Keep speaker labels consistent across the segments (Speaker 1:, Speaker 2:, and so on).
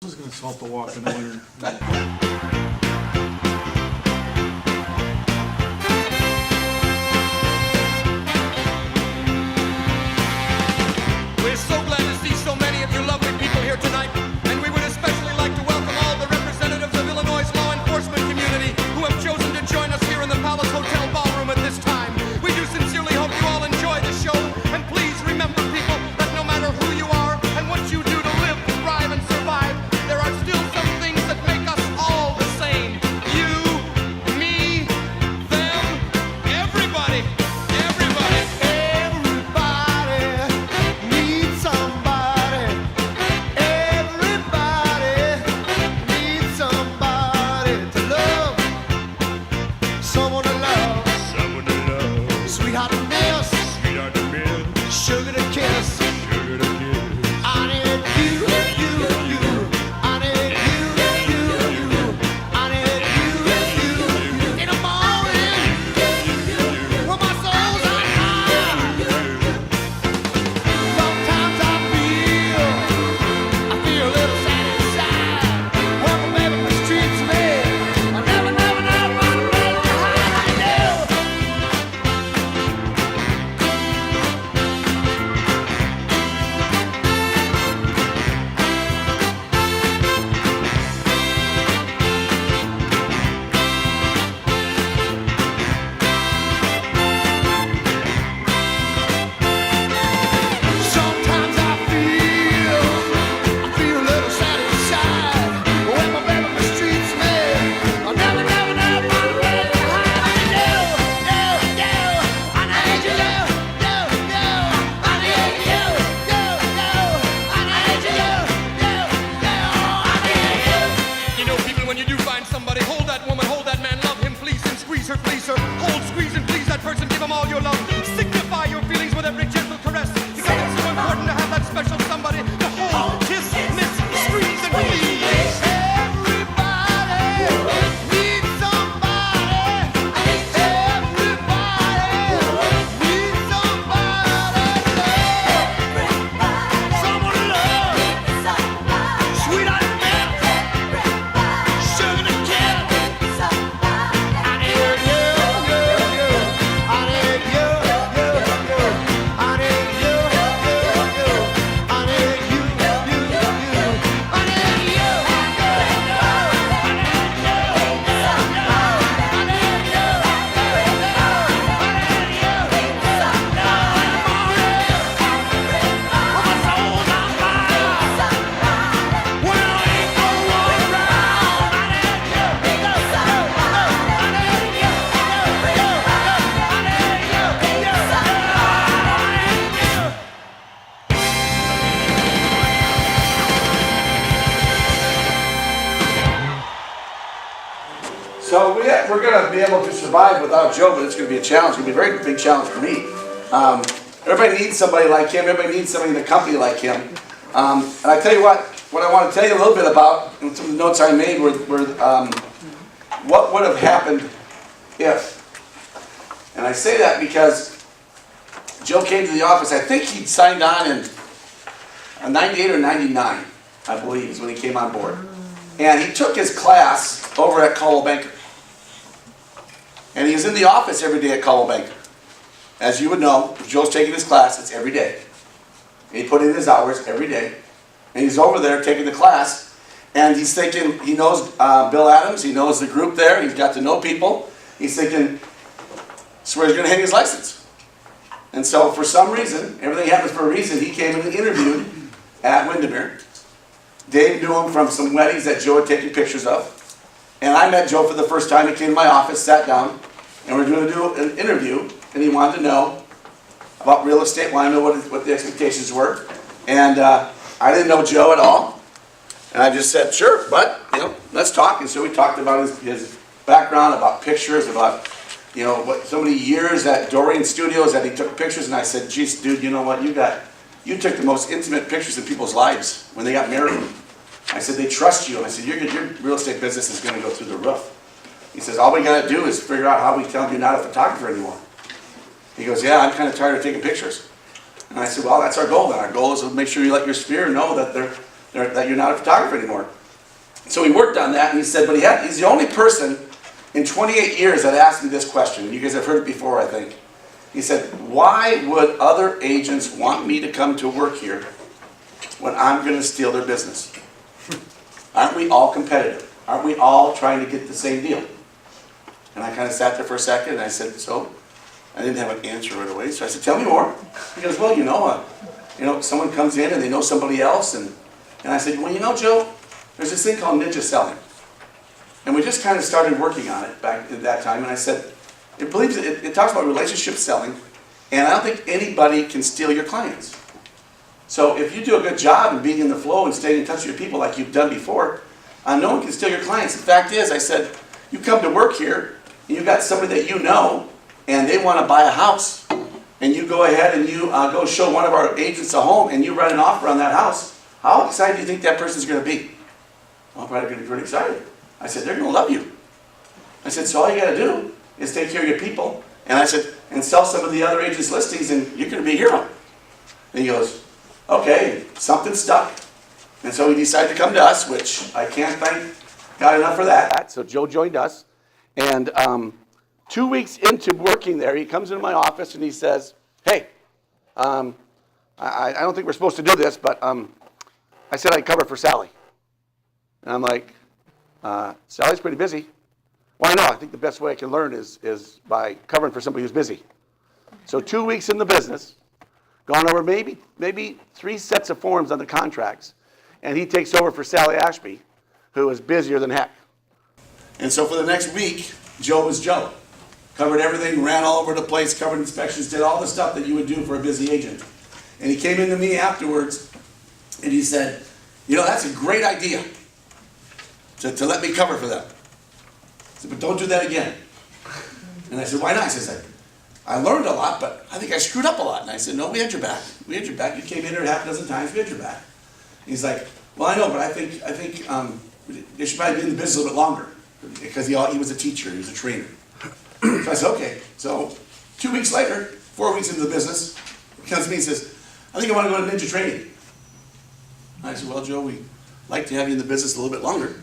Speaker 1: Who's going to salt the walk in the winter?
Speaker 2: We're so glad to see so many of you lovely people here tonight, and we would especially like to welcome all the representatives of Illinois' law enforcement community who have chosen to join us here in the Palace Hotel ballroom at this time. We do sincerely hope you all enjoy the show, and please remember, people, that no matter who you are and what you do to live, thrive, and survive, there are still some things that make us all the same. You, me, them, everybody. Everybody.
Speaker 3: Everybody needs somebody. Everybody needs somebody to love. Someone to love.
Speaker 4: Someone to love,
Speaker 3: Sweetheart to miss.
Speaker 4: sweetheart to miss,
Speaker 3: Sugar to kiss.
Speaker 4: sugar to kiss.
Speaker 3: I need you, you. I need you. I need you. In the morning, when my soul's on fire. Sometimes I feel a little sad inside. When my baby mistreats me, I never run away to hide. Sometimes I feel a little sad inside. When my baby mistreats me, I never run away to hide. I need you. I need you. I need you.
Speaker 2: You know, people, when you do find somebody, hold that woman, hold that man, love him, please, and squeeze her, please her. Hold, squeeze, and please that person, give him all your love. Signify your feelings with every gentle caress, because it's so important to have that special somebody to hold, kiss, miss, squeeze, and please.
Speaker 3: Everybody needs somebody. Everybody needs somebody to love. Someone to love. Sweetheart to miss. Sugar to kiss. I need you. I need you. I need you. I need you. I need you.
Speaker 5: So we're going to be able to survive without Joe, but it's going to be a challenge. It's going to be a very big challenge for me. Everybody needs somebody like him. Everybody needs somebody in the company like him. And I tell you what I want to tell you a little bit about, and some of the notes I made were what would have happened if. And I say that because Joe came to the office. I think he'd signed on in 98 or 99, I believe, is when he came on board. And he took his class over at Caldwell Banker. And he was in the office every day at Caldwell Banker. As you would know, if Joe's taking his class, it's every day. And he put in his hours every day. And he's over there taking the class. And he's thinking, he knows Bill Adams, he knows the group there, he's got to know people. He's thinking, that's where he's going to hang his license. And so for some reason, everything happens for a reason, he came and interviewed at Windermere. Dave knew him from some weddings that Joe had taken pictures of. And I met Joe for the first time. He came to my office, sat down, and we're going to do an interview. And he wanted to know about real estate, wanted to know what the expectations were. And I didn't know Joe at all. And I just said, sure, but let's talk. And so we talked about his background, about pictures, about so many years at Dorian Studios that he took pictures. And I said, geez, dude, you know what? You took the most intimate pictures of people's lives when they got married. I said, they trust you. And I said, your real estate business is going to go through the roof. He says, all we got to do is figure out how we tell them you're not a photographer anymore. He goes, yeah, I'm kind of tired of taking pictures. And I said, well, that's our goal then. Our goal is to make sure you let your sphere know that that you're not a photographer anymore. So he worked on that, and he said, but he's the only person in 28 years that asked me this question. You guys have heard it before, I think. He said, why would other agents want me to come to work here when I'm going to steal their business? Aren't we all competitive? Aren't we all trying to get the same deal? And I kind of sat there for a second, and I said, so? I didn't have an answer right away, so I said, tell me more. He goes, well, someone comes in and they know somebody else, and I said, well, Joe, there's this thing called ninja selling. And we just kind of started working on it back at that time, and I said, it talks about relationship selling, and I don't think anybody can steal your clients. So if you do a good job in being in the flow and staying in touch with your people like you've done before, no one can steal your clients. The fact is, I said, you come to work here, and you've got somebody that you know, and they want to buy a house, and you go ahead and you go show one of our agents a home, and you write an offer on that house, how excited do you think that person's going to be? Well, probably going to be pretty excited. I said, they're going to love you. I said, so all you got to do is take care of your people. And I said, and sell some of the other agents' listings, and you're going to be a hero. And he goes, okay, something stuck. And so he decided to come to us, which I can't thank God enough for that. So Joe joined us. And 2 weeks into working there, he comes into my office and he says, hey, I don't think we're supposed to do this, but I said I'd cover for Sally. And I'm like, Sally's pretty busy. Well, I know. I think the best way I can learn is by covering for somebody who's busy. So 2 weeks in the business, gone over maybe 3 sets of forms on the contracts, and he takes over for Sally Ashby, who is busier than heck. And so for the next week, Joe was Joe. Covered everything, ran all over the place, covered inspections, did all the stuff that you would do for a busy agent. And he came into me afterwards, and he said, that's a great idea to let me cover for them. I said, but don't do that again. And I said, why not? He says, I learned a lot, but I think I screwed up a lot. And I said, no, we had your back. We had your back. You came in here half a dozen times, we had your back. And he's like, well, I know, but I think they should probably be in the business a little bit longer. Because he was a teacher, he was a trainer. So I said, okay. So 2 weeks later, 4 weeks into the business, he comes to me and says, I think I want to go to ninja training. And I said, well, Joe, we'd like to have you in the business a little bit longer,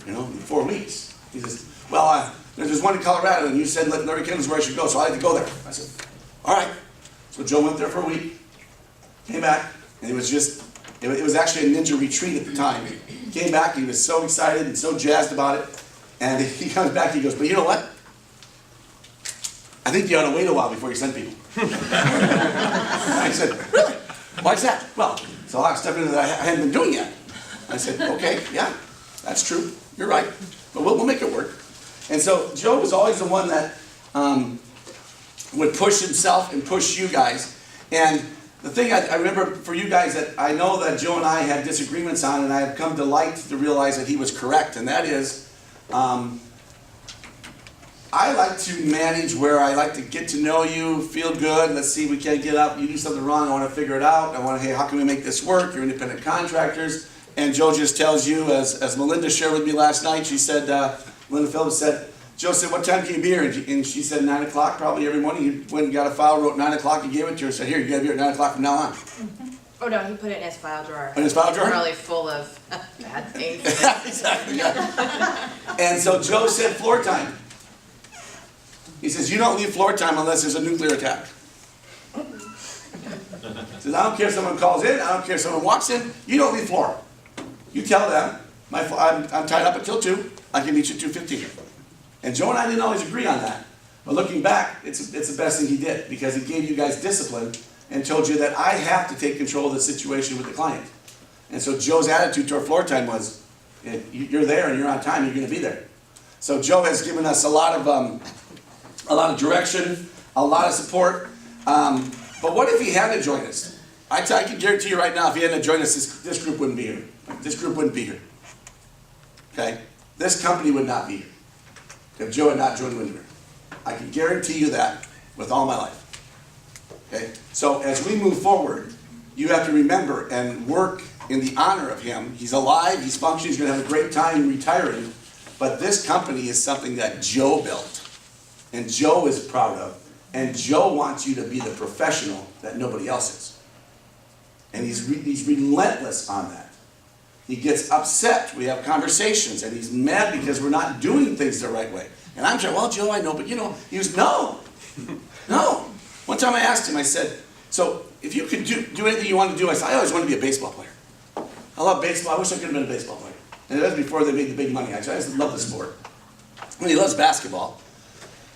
Speaker 5: in 4 weeks. He says, well, there's one in Colorado, and you said Larry King was where I should go, so I had to go there. I said, all right. So Joe went there for a week, came back, and it was actually a ninja retreat at the time. He came back, he was so excited and so jazzed about it, and he comes back, he goes, but you know what? I think you ought to wait a while before you send people. I said, really? Why's that? Well, it's a lot of stuff in there that I hadn't been doing yet. I said, okay, yeah, that's true. You're right. But we'll make it work. And so Joe was always the one that would push himself and push you guys. And the thing I remember for you guys that I know that Joe and I had disagreements on, and I have come to light to realize that he was correct, and that is, I like to manage where I like to get to know you, feel good, let's see, we can't get up, you do something wrong, I want to figure it out, I want to, hey, how can we make this work? You're independent contractors. And Joe just tells you, as Melinda shared with me last night, she said, Melinda Phillips said, Joe said, what time can you be here? And she said 9 o'clock probably every morning. You went and got a file, wrote 9 o'clock, you gave it to her, said, here, you gotta be here at 9 o'clock from now on.
Speaker 6: Oh no, he put it in his file drawer.
Speaker 5: In his file drawer?
Speaker 6: Probably full of bad things.
Speaker 5: Exactly, yeah. And so Joe said floor time. He says, you don't leave floor time unless there's a nuclear attack. He says, I don't care if someone calls in, I don't care if someone walks in, you don't leave floor. You tell them, I'm tied up until 2, I can meet you at 2:15. And Joe and I didn't always agree on that. But looking back, it's the best thing he did, because he gave you guys discipline and told you that I have to take control of the situation with the client. And so Joe's attitude toward floor time was, you're there and you're on time, you're going to be there. So Joe has given us a lot of direction, a lot of support. But what if he hadn't joined us? I can guarantee you right now, if he hadn't joined us, this group wouldn't be here. This group wouldn't be here. Okay? This company would not be here if Joe had not joined Windermere. I can guarantee you that with all my life. Okay? So as we move forward, you have to remember and work in the honor of him. He's alive, he's functioning, he's going to have a great time retiring. But this company is something that Joe built, and Joe is proud of, and Joe wants you to be the professional that nobody else is. And he's relentless on that. He gets upset. We have conversations, and he's mad because we're not doing things the right way. And I'm saying, well, Joe, I know, but he goes, no. One time I asked him, I said, so if you could do anything you want to do, I said, I always wanted to be a baseball player. I love baseball. I wish I could have been a baseball player. And it was before they made the big money. I just love the sport. And he loves basketball.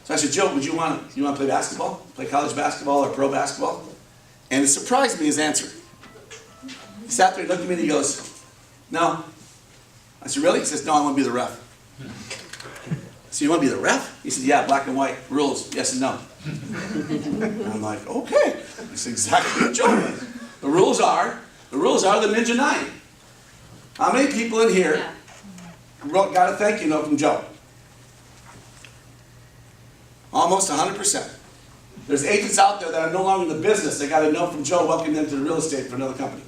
Speaker 5: So I said, Joe, you want to play basketball? Play college basketball or pro basketball? And it surprised me, his answer. He sat there, he looked at me, and he goes, no. I said, really? He says, no, I want to be the ref. So you want to be the ref? He said, yeah, black and white, rules, yes and no. And I'm like, okay, that's exactly what Joe does. The rules are the Ninja 9. How many people in here got a thank you note from Joe? Almost 100%. There's agents out there that are no longer in the business. They got a note from Joe welcoming them to the real estate for another company.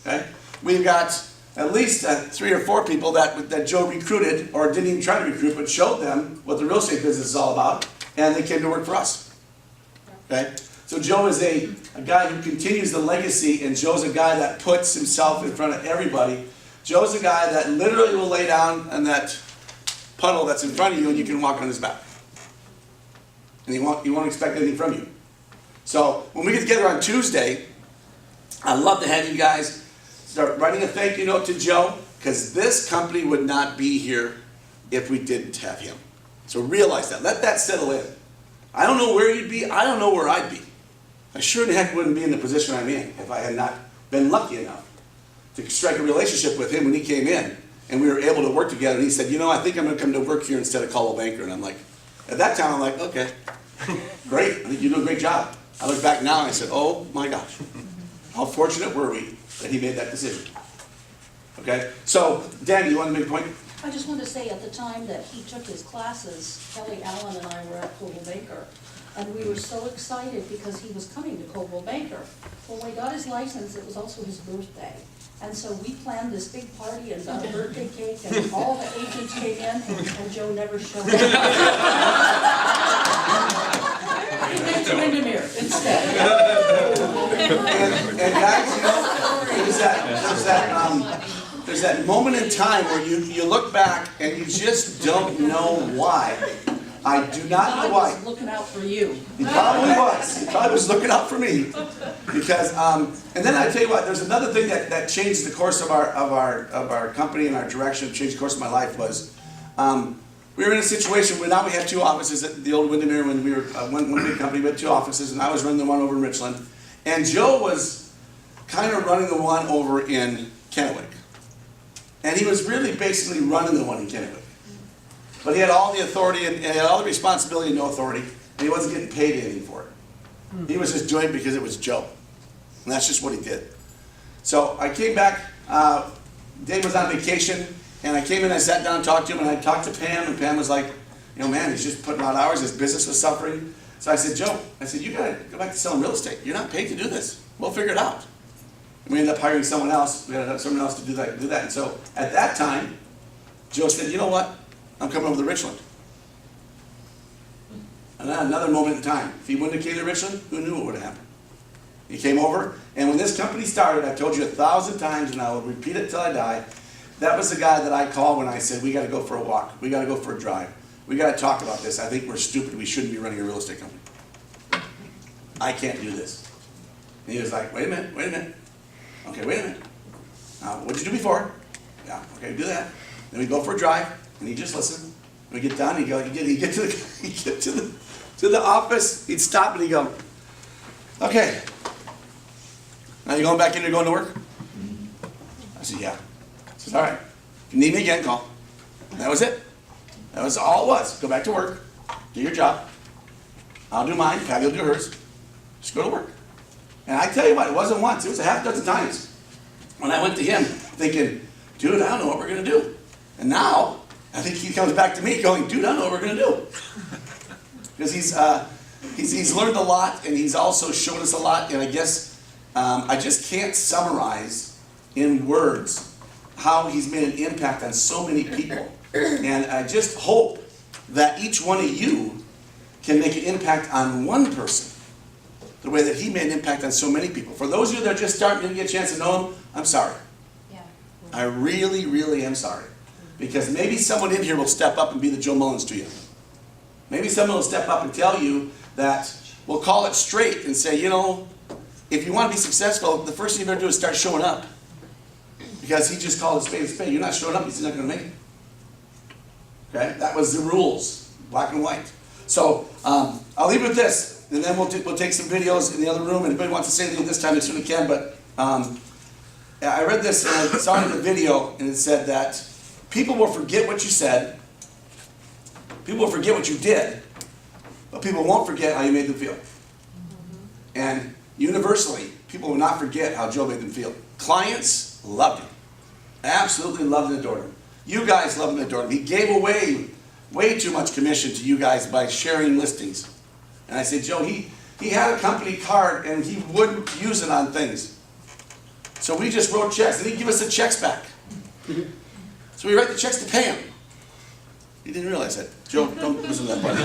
Speaker 5: Okay? We've got at least 3 or 4 people that Joe recruited, or didn't even try to recruit, but showed them what the real estate business is all about, and they came to work for us. Okay? So Joe is a guy who continues the legacy, and Joe's a guy that puts himself in front of everybody. Joe's a guy that literally will lay down on that puddle that's in front of you, and you can walk on his back. And he won't expect anything from you. So when we get together on Tuesday, I'd love to have you guys start writing a thank you note to Joe, because this company would not be here if we didn't have him. So realize that. Let that settle in. I don't know where you'd be. I don't know where I'd be. I sure in the heck wouldn't be in the position I'm in if I had not been lucky enough to strike a relationship with him when he came in, and we were able to work together. And he said, I think I'm going to come to work here instead of Coldwell Banker. And I'm like, at that time, I'm like, okay, great. I think you do a great job. I look back now and I said, oh my gosh, how fortunate were we that he made that decision. Okay? So, Dan, you want to make a point?
Speaker 7: I just want to say, at the time that he took his classes, Kelly Allen and I were at Coldwell Banker, and we were so excited because he was coming to Coldwell Banker. Well, when he got his license, it was also his birthday. And so we planned this big party and got a birthday cake, and all the agents came in, and Joe never showed up. He went to Windermere instead.
Speaker 5: And guys, there's that moment in time where you look back and you just don't know why. I do not know why.
Speaker 7: I was looking out for you.
Speaker 5: He probably was. He probably was looking out for me. Because, and then I tell you what, there's another thing that changed the course of our company and our direction, changed the course of my life was, we were in a situation where now we have 2 offices at the old Windermere when we were one big company, we had 2 offices, and I was running the one over in Richland. And Joe was kind of running the one over in Kennewick. And he was really basically running the one in Kennewick. But he had all the authority and he had all the responsibility and no authority, and he wasn't getting paid anything for it. He was just doing it because it was Joe. And that's just what he did. So I came back, Dave was on vacation, and I came in, I sat down and talked to him, and I talked to Pam, and Pam was like, man, he's just putting out hours, his business was suffering. So I said, Joe, you gotta go back to selling real estate. You're not paid to do this. We'll figure it out. And we ended up hiring someone else. We had to have someone else to do that. And so at that time, Joe said, you know what? I'm coming over to Richland. And then another moment in time. If he wouldn't have came to Richland, who knew what would have happened? He came over, and when this company started, I've told you 1,000 times, and I will repeat it till I die, that was the guy that I called when I said, we got to go for a walk. We got to go for a drive. We got to talk about this. I think we're stupid. We shouldn't be running a real estate company. I can't do this. And he was like, wait a minute. Okay, wait a minute. What'd you do before? Yeah, okay, do that. Then we go for a drive, and he just listened. When we get done, he'd get to the office, he'd stop and he'd go, okay, now you're going back in, you're going to work? I said, yeah. He says, all right, if you need me again, call. And that was it. That was all it was. Go back to work, do your job. I'll do mine, Patty will do hers. Just go to work. And I tell you what, it wasn't once, it was a half dozen times. When I went to him thinking, dude, I don't know what we're going to do. And now, I think he comes back to me going, dude, I don't know what we're going to do. Because he's learned a lot, and he's also shown us a lot, and I guess I just can't summarize in words how he's made an impact on so many people. And I just hope that each one of you can make an impact on one person the way that he made an impact on so many people. For those of you that are just starting to get a chance to know him, I'm sorry.
Speaker 6: Yeah.
Speaker 5: I really, really am sorry. Because maybe someone in here will step up and be the Joe Mullins to you. Maybe someone will step up and tell you that, we'll call it straight and say, you know, if you want to be successful, the first thing you better do is start showing up. Because he just called it spade a spade. You're not showing up, he's not going to make it. Okay? That was the rules, black and white. So, I'll leave it with this, and then we'll take some videos in the other room, and if anybody wants to say anything this time, they certainly can, but I read this, and I saw it in the video, and it said that people will forget what you said, people will forget what you did, but people won't forget how you made them feel. And universally, people will not forget how Joe made them feel. Clients loved him. Absolutely loved and adored him. You guys loved and adored him. He gave away way too much commission to you guys by sharing listings. And I said, Joe, he had a company card and he wouldn't use it on things. So we just wrote checks, and he'd give us the checks back. So we write the checks to pay him. He didn't realize that. Joe, don't listen to that part.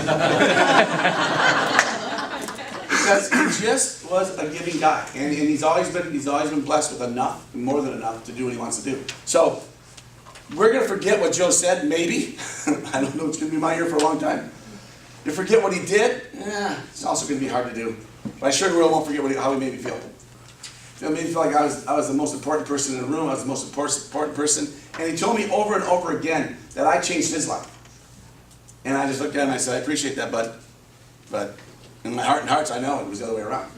Speaker 5: Because he just was a giving guy, and he's always been blessed with enough, more than enough, to do what he wants to do. So we're gonna forget what Joe said, maybe. I don't know, it's gonna be my ear for a long time. You forget what he did, it's also gonna be hard to do. But I sure won't forget how he made me feel. It made me feel like I was the most important person in the room, I was the most important person, and he told me over and over again that I changed his life. And I just looked at him and I said, I appreciate that, bud, but in my heart and hearts, I know it was the other way around.